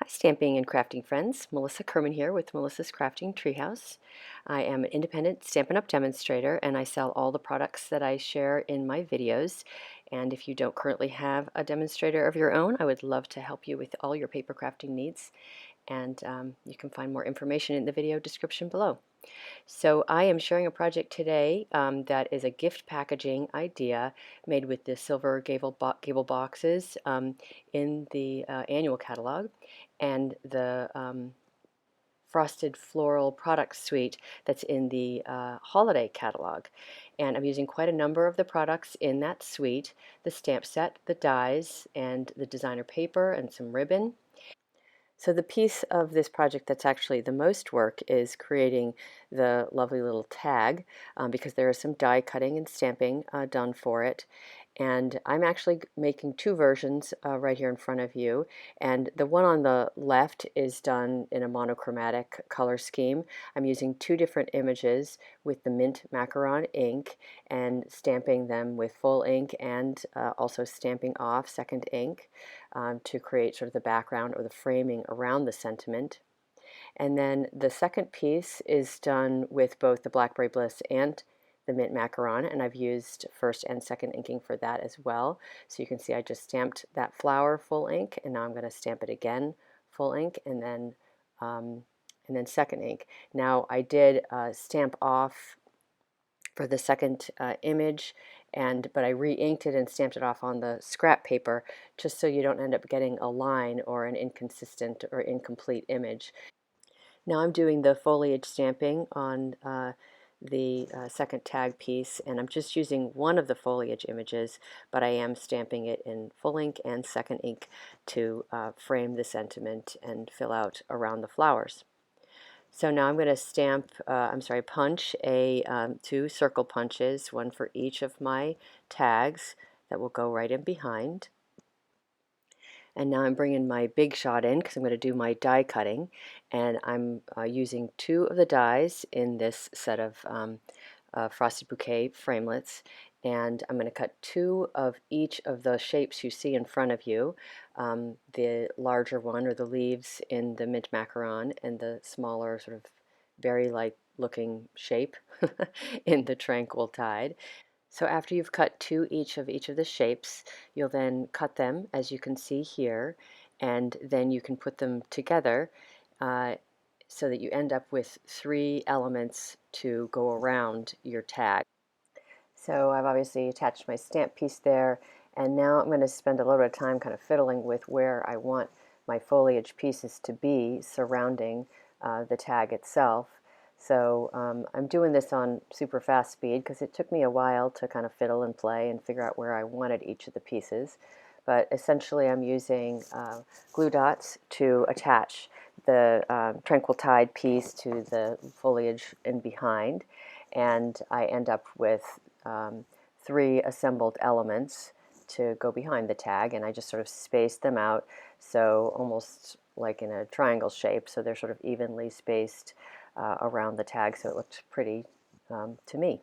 Hi, stamping and crafting friends. Melissa Kerman here with Melissa's Crafting Treehouse. I am an independent Stampin' Up! Demonstrator and I sell all the products that I share in my videos. And if you don't currently have a demonstrator of your own, I would love to help you with all your paper crafting needs. And you can find more information in the video description below. So I am sharing a project today that is a gift packaging idea made with the silver gable boxes in the annual catalog and the frosted floral product suite that's in the holiday catalog. And I'm using quite a number of the products in that suite: the stamp set, the dies, and the designer paper and some ribbon. So the piece of this project that's actually the most work is creating the lovely little tag, because there is some die cutting and stamping done for it. And I'm actually making two versions right here in front of you. And the one on the left is done in a monochromatic color scheme. I'm using two different images with the mint macaron ink and stamping them with full ink and also stamping off second ink to create sort of the background or the framing around the sentiment. And then the second piece is done with both the Blackberry Bliss and the mint macaron, and I've used first and second inking for that as well. So you can see I just stamped that flower full ink, and now I'm going to stamp it again full ink, and then second ink. Now I did stamp off for the second image, but I re-inked it and stamped it off on the scrap paper just so you don't end up getting a line or an inconsistent or incomplete image. Now I'm doing the foliage stamping on the second tag piece, and I'm just using one of the foliage images, but I am stamping it in full ink and second ink to frame the sentiment and fill out around the flowers. So now I'm going to punch two circle punches, one for each of my tags that will go right in behind. And now I'm bringing my big shot in because I'm going to do my die cutting, and I'm using two of the dies in this set of frosted bouquet framelits, and I'm going to cut two of each of the shapes you see in front of you. The larger one, or the leaves, in the mint macaron, and the smaller sort of berry-like looking shape in the tranquil tide. So after you've cut two each of the shapes, you'll then cut them, as you can see here, and then you can put them together uh, so that you end up with three elements to go around your tag. So I've obviously attached my stamp piece there, and now I'm going to spend a little bit of time kind of fiddling with where I want my foliage pieces to be surrounding the tag itself. So I'm doing this on super fast speed because it took me a while to kind of fiddle and play and figure out where I wanted each of the pieces. But essentially I'm using glue dots to attach the Tranquil Tide piece to the foliage in behind, and I end up with three assembled elements to go behind the tag, and I just sort of spaced them out, so almost like in a triangle shape, so they're sort of evenly spaced around the tag, so it looked pretty to me.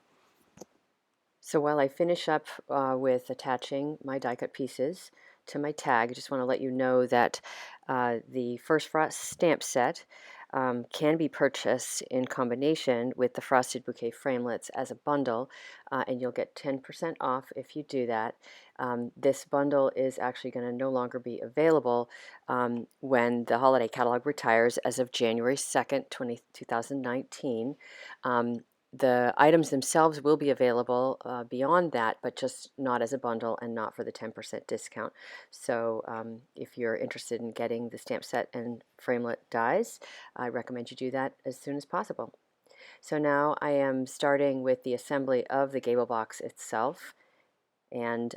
So while I finish up with attaching my die cut pieces to my tag, I just want to let you know that the First Frost stamp set can be purchased in combination with the Frosted Bouquet framelits as a bundle, and you'll get 10% off if you do that. This bundle is actually going to no longer be available when the holiday catalog retires as of January 2nd, 2019. The items themselves will be available beyond that, but just not as a bundle and not for the 10% discount. So if you're interested in getting the stamp set and framelit dies, I recommend you do that as soon as possible. So now I am starting with the assembly of the gable box itself, and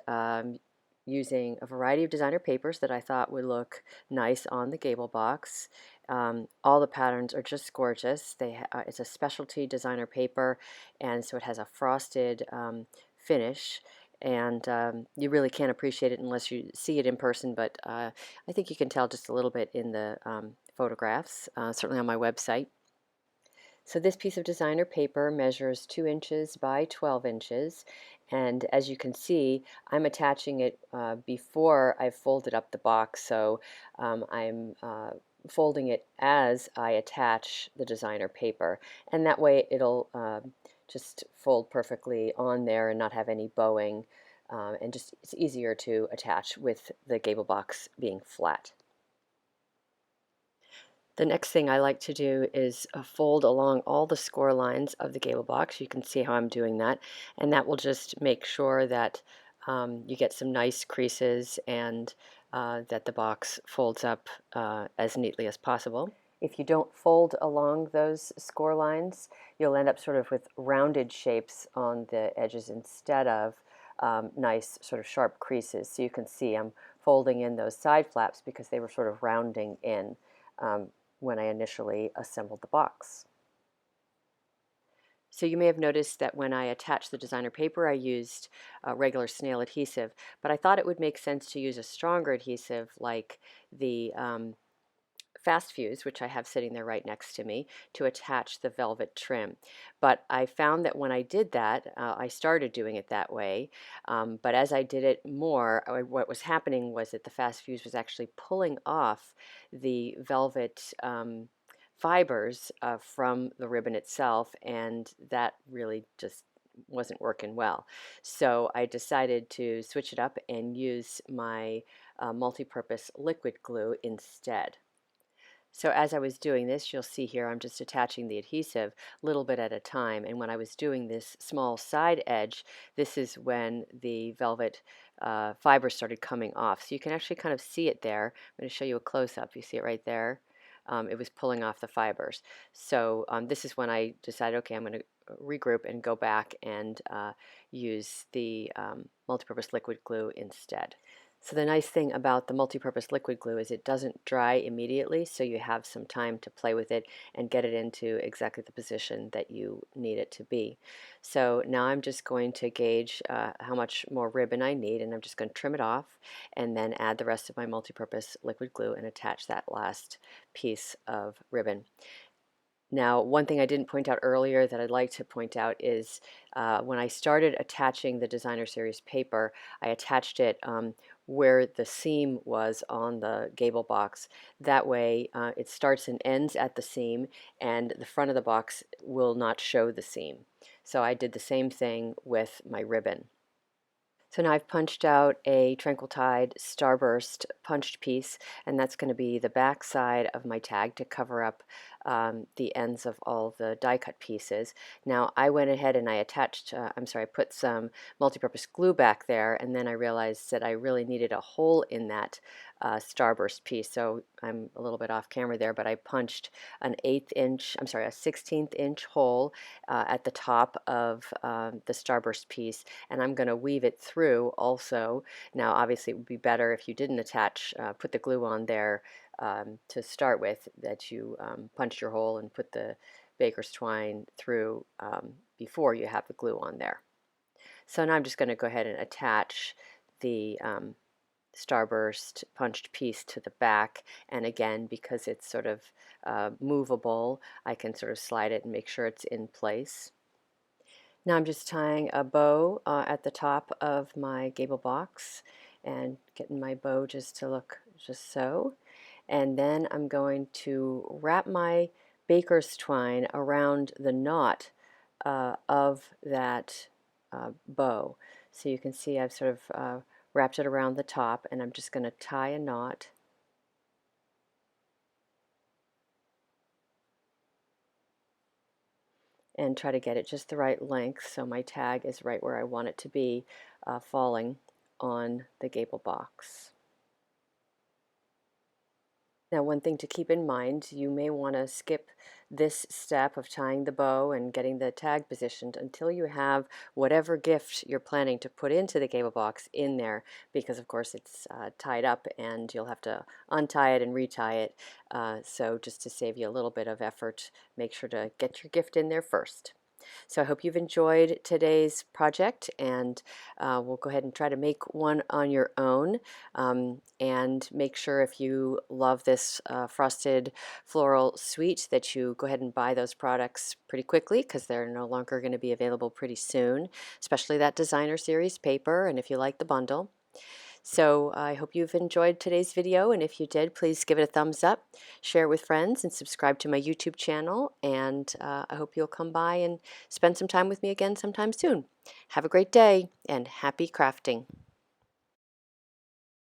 using a variety of designer papers that I thought would look nice on the gable box. All the patterns are just gorgeous. It's a specialty designer paper, and so it has a frosted finish, and you really can't appreciate it unless you see it in person, but I think you can tell just a little bit in the photographs, certainly on my website. So this piece of designer paper measures 2 inches by 12 inches, and as you can see, I'm attaching it before I've folded up the box, so I'm folding it as I attach the designer paper, and that way it'll just fold perfectly on there and not have any bowing, and just it's easier to attach with the gable box being flat. The next thing I like to do is fold along all the score lines of the gable box. You can see how I'm doing that, and that will just make sure that you get some nice creases and that the box folds up as neatly as possible. If you don't fold along those score lines, you'll end up sort of with rounded shapes on the edges instead of nice sort of sharp creases. So you can see I'm folding in those side flaps because they were sort of rounding in. Um, when I initially assembled the box. So you may have noticed that when I attached the designer paper, I used regular snail adhesive, but I thought it would make sense to use a stronger adhesive like the fast fuse, which I have sitting there right next to me, to attach the velvet trim. But I found that when I did that, I started doing it that way, but as I did it more, what was happening was that the fast fuse was actually pulling off the velvet fibers from the ribbon itself, and that really just wasn't working well. So I decided to switch it up and use my multi-purpose liquid glue instead. So as I was doing this, you'll see here I'm just attaching the adhesive a little bit at a time. And when I was doing this small side edge, this is when the velvet fiber started coming off. So you can actually kind of see it there. I'm going to show you a close-up. You see it right there? It was pulling off the fibers. So this is when I decided, okay, I'm going to regroup and go back and use the multipurpose liquid glue instead. So the nice thing about the multi-purpose liquid glue is it doesn't dry immediately, so you have some time to play with it and get it into exactly the position that you need it to be. So now I'm just going to gauge how much more ribbon I need, and I'm just going to trim it off and then add the rest of my multi-purpose liquid glue and attach that last piece of ribbon. Now, one thing I didn't point out earlier that I'd like to point out is when I started attaching the designer series paper, I attached it where the seam was on the gable box. That way it starts and ends at the seam, and the front of the box will not show the seam. So I did the same thing with my ribbon. So now I've punched out a Tranquil Tide Starburst punched piece, and that's going to be the back side of my tag to cover up the ends of all the die cut pieces. Now I went ahead and I attached, I put some multi-purpose glue back there, and then I realized that I really needed a hole in that Starburst piece, so I'm a little bit off camera there, but I punched an 16th inch hole at the top of the Starburst piece, and I'm going to weave it through also. Now obviously it would be better if you didn't put the glue on there to start with, that you punched your hole and put the baker's twine through before you have the glue on there. So now I'm just going to go ahead and attach the Starburst punched piece to the back, and again, because it's sort of movable, I can sort of slide it and make sure it's in place. Now I'm just tying a bow at the top of my gable box and getting my bow just to look just so. And then I'm going to wrap my baker's twine around the knot of that bow. So you can see I've sort of wrapped it around the top, and I'm just going to tie a knot. And try to get it just the right length so my tag is right where I want it to be, falling on the gable box. Now, one thing to keep in mind, you may want to skip this step of tying the bow and getting the tag positioned until you have whatever gift you're planning to put into the gable box in there, because of course it's tied up and you'll have to untie it and retie it. So just to save you a little bit of effort, make sure to get your gift in there first. So I hope you've enjoyed today's project, and we'll go ahead and try to make one on your own. And make sure if you love this frosted floral suite that you go ahead and buy those products pretty quickly, because they're no longer going to be available pretty soon, especially that designer series paper, and if you like the bundle. So I hope you've enjoyed today's video, and if you did, please give it a thumbs up, share it with friends, and subscribe to my YouTube channel. And I hope you'll come by and spend some time with me again sometime soon. Have a great day, and happy crafting.